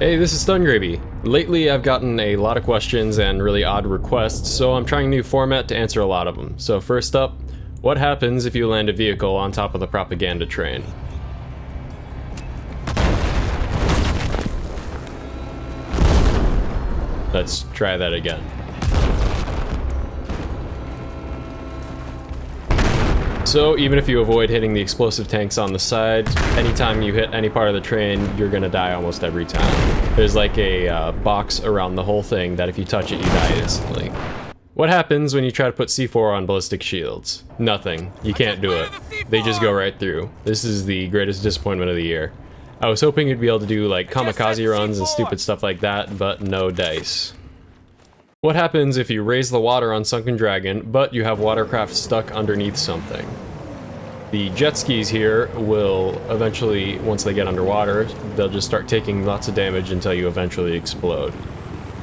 Hey, this is Stun Gravy. Lately I've gotten a lot of questions and really odd requests, so I'm trying a new format to answer a lot of them. So first up, what happens if you land a vehicle on top of the propaganda train? Let's try that again. So even if you avoid hitting the explosive tanks on the side, anytime you hit any part of the train, you're gonna die almost every time. There's like a box around the whole thing that if you touch it, you die instantly. What happens when you try to put C4 on ballistic shields? Nothing. You can't do it. They just go right through. This is the greatest disappointment of the year. I was hoping you'd be able to do like kamikaze runs and stupid stuff like that, but no dice. What happens if you raise the water on Sunken Dragon, but you have Watercraft stuck underneath something? The jet skis here will eventually, once they get underwater, they'll just start taking lots of damage until you eventually explode.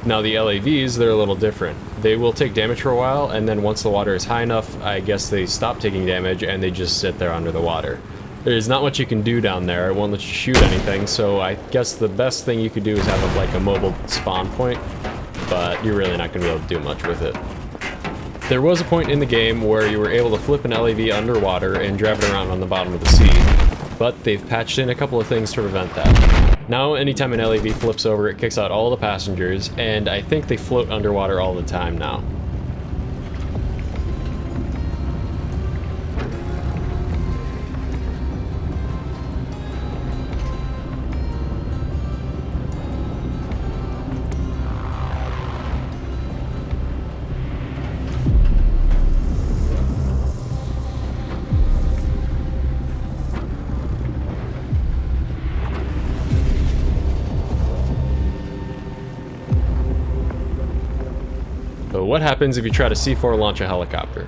Now the LAVs, they're a little different. They will take damage for a while, and then once the water is high enough, I guess they stop taking damage and they just sit there under the water. There's not much you can do down there, it won't let you shoot anything, so I guess the best thing you could do is have like a mobile spawn point, but you're really not going to be able to do much with it. There was a point in the game where you were able to flip an LAV underwater and drive it around on the bottom of the sea, but they've patched in a couple of things to prevent that. Now anytime an LAV flips over, it kicks out all the passengers, and I think they float underwater all the time now. So what happens if you try to C4 launch a helicopter?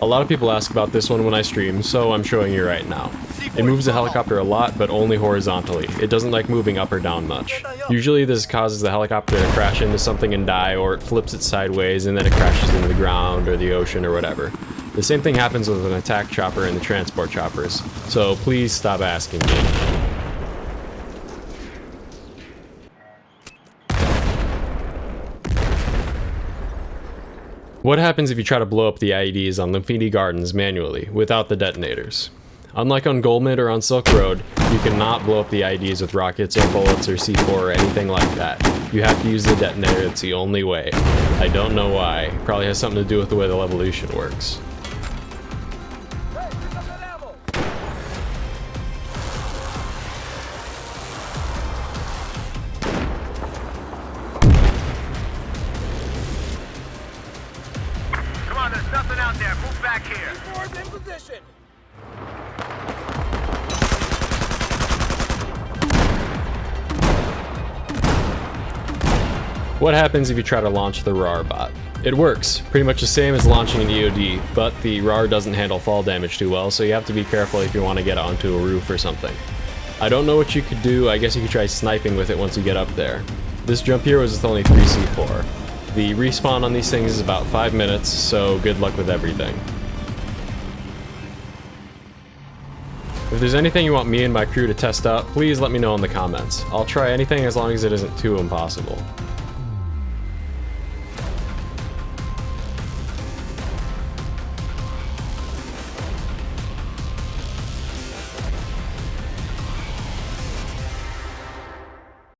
A lot of people ask about this one when I stream, so I'm showing you right now. It moves the helicopter a lot, but only horizontally. It doesn't like moving up or down much. Usually this causes the helicopter to crash into something and die, or it flips it sideways and then it crashes into the ground or the ocean or whatever. The same thing happens with an attack chopper and the transport choppers, so please stop asking me. What happens if you try to blow up the IEDs on Limfini Gardens manually, without the detonators? Unlike on Goldmid or on Silk Road, you cannot blow up the IEDs with rockets or bullets or C4 or anything like that. You have to use the detonator, it's the only way. I don't know why, probably has something to do with the way the Levolution works. There's nothing out there. Move back here. B4's in position. What happens if you try to launch the RAR bot? It works, pretty much the same as launching an EOD, but the RAR doesn't handle fall damage too well, so you have to be careful if you want to get onto a roof or something. I don't know what you could do, I guess you could try sniping with it once you get up there. This jump here was with only 3 C4. The respawn on these things is about 5 minutes, so good luck with everything. If there's anything you want me and my crew to test out, please let me know in the comments. I'll try anything as long as it isn't too impossible.